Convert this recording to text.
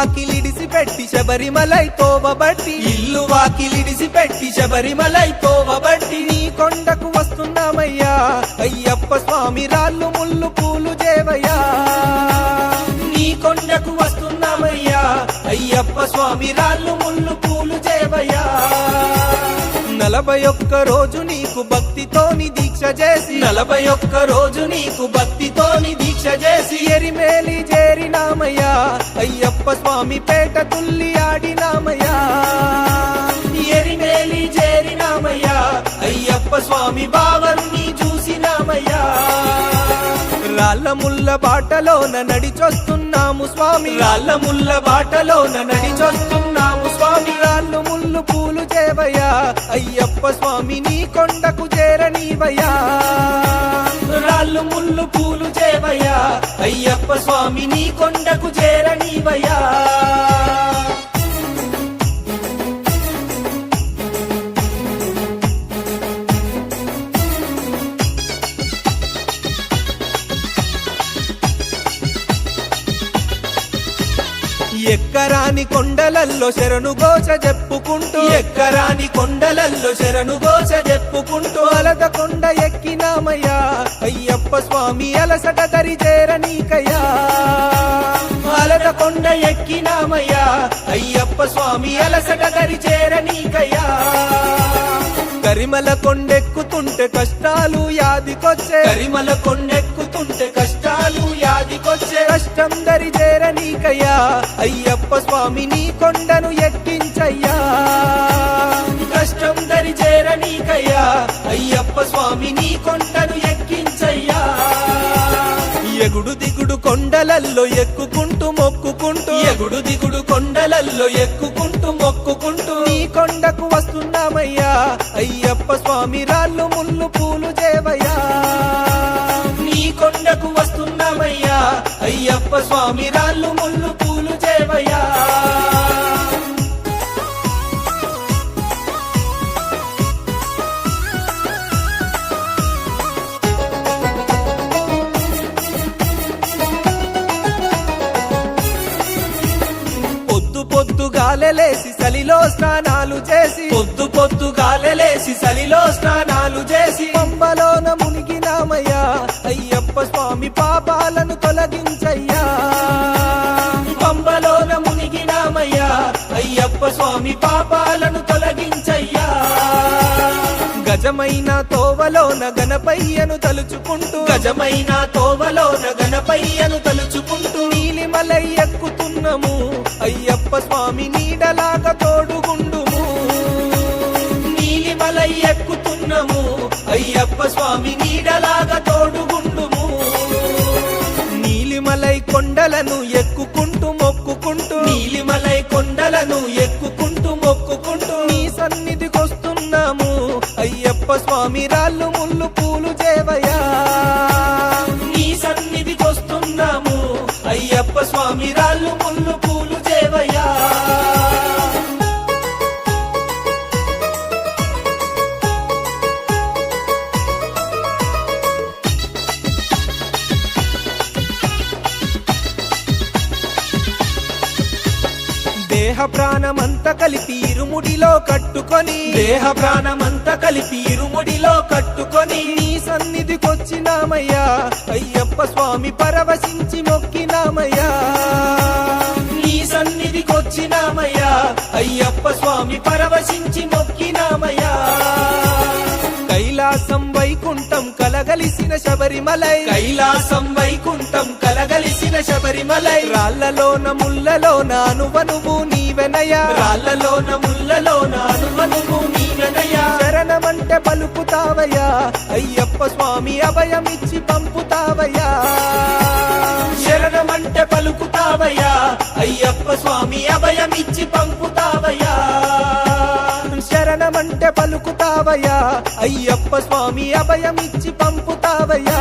వాకిలిడిసి పెట్టి శబరిమలై తోవబట్టి ఇల్లు వాకిలిడిసి పెట్టి శబరిమలై తోవబట్టి నీ కొండకు వస్తున్నామయ్యా అయ్యప్ప స్వామి రాళ్ళు ముళ్ళు పూలు చేవయ్యా నీ కొండకు వస్తున్నామయ్యా అయ్యప్ప స్వామి రాళ్ళు ముళ్ళు పూలు చేవయ్యా 41 రోజు నీకు భక్తితోని దీక్ష చేసి 41 రోజు నీకు భక్తితోని దీక్ష చేసి ఎరిమేలి చేరినామయ్యా అయ్యప్ప స్వామి పేట తుల్లి ఆడినామయ్యా ఎరిమేలి చేరినామయ్యా అయ్యప్ప స్వామి బావరుని చూసినామయ్యా రాళ్ళ ముల్ల బాటలోన నడిచొస్తున్నాము స్వామి రాళ్ళ ముల్ల బాటలోన నడిచొస్తున్నాము స్వామి రాళ్ళు ముళ్ళు పూలు చేవయ్యా అయ్యప్ప స్వామి నీ కొండకు చేరనీవయ్యా రాళ్ళు ముళ్ళు పూలు చేవయ్యా అయ్యప్ప స్వామి నీ కొండకు చేరనీవయ్యా ఎక్కరాని కొండలల్లో శరణు ఘోష చెప్పుకుంటూ ఎక్కరాని కొండలల్లో శరణు ఘోష చెప్పుకుంటూ అలద కొండ ఎక్కినామయ్యా అయ్యప్ప స్వామి అలసట దరి చేరనీకయ్యా అలద కొండ ఎక్కినామయ్యా అయ్యప్ప స్వామి అలసట దరి చేరనీకయ్యా కరిమల కొండెక్కుతుంటే కష్టాలు యాదికొచ్చే కరిమల కొండెక్కుతుంటే కష్టాలు యాదికొచ్చే కష్టం దరి చేరనీకయ్యా అయ్యప్ప స్వామి నీ కొండను ఎక్కించయ్యా కష్టం దరి చేరనీకయ్యా అయ్యప్ప స్వామి నీ కొండను ఎక్కించయ్యా ఎగుడు దిగుడు కొండలల్లో ఎక్కుకుంటూ మొక్కుకుంటూ ఎగుడు దిగుడు కొండలల్లో ఎక్కుకుంటూ మొక్కుకుంటూ నీ కొండకు వస్తున్నామయ్యా అయ్యప్ప స్వామి రాళ్ళు ముళ్ళు పూలు చేవయ్యా నీ కొండకు వస్తున్నామయ్యా అయ్యప్ప స్వామి రాళ్ళు ముళ్ళు పూలు చేవయ్యా పొద్దుగాలలేసి సలిలో స్నానాలు చేసి పొద్దుగాలలేసి సలిలో స్నానాలు చేసి పంబలోన మునిగినామయ్యా అయ్యప్ప స్వామి పాపాలను తొలగించయ్యా పంబలోన మునిగినామయ్యా అయ్యప్ప స్వామి పాపాలను తొలగించయ్యా గజమైన తోవలోన గణపయ్యను తలుచుకుంటూ గజమైన తోవలోన గణపయ్యను తలుచుకుంటూ నీలిమలై ఎక్కుతున్నాము అయ్యప్ప స్వామి నీడలాగా తోడుగుండుము నీలిమలై ఎక్కుతున్నాము అయ్యప్ప స్వామి నీడలాగా తోడుగుండుము నీలిమలై కొండలను ఎక్కుకుంటూ మొక్కుకుంటూ నీలిమలై కొండలను ఎక్కుకుంటూ మొక్కుకుంటూ నీ సన్నిధికొస్తున్నాము అయ్యప్ప స్వామి రాళ్ళు ముళ్ళు పూలు చేవయ్యా నీ సన్నిధికొస్తున్నాము అయ్యప్ప స్వామి రాళ్ళు ముళ్ళు పూలు చేవయ్యా దేహ ప్రాణమంతా కలిపి ఇరుముడిలో కట్టుకొని దేహ ప్రాణమంతా కలిపి ఇరుముడిలో కట్టుకొని నీ సన్నిధికొచ్చినామయ్యా అయ్యప్ప స్వామి పరవశించి మొక్కినామయ్యా నీ సన్నిధికొచ్చినామయ్యా అయ్యప్ప స్వామి పరవశించి మొక్కినామయ్యా కైలాసం వైకుంఠం కలగలిసిన శబరిమలై కైలాసం వైకుంఠం కలగలిసిన శబరిమలై రాళ్లలోన ముళ్ళలోన అనువనువు నీవెనయా రాళ్లలోన ముళ్ళలోన అనువనువు నీవెనయా శరణమంటే పలుకుతావయ్యా అయ్యప్ప స్వామి అభయమిచ్చి పంపుతావయ్యా శరణమంటే పలుకుతావయ్యా అయ్యప్ప స్వామి అభయమిచ్చి పంపుతావయ్యా శరణమంటే పలుకుతావయ్యా అయ్యప్ప స్వామి అభయమిచ్చి పంపుతావయ్యా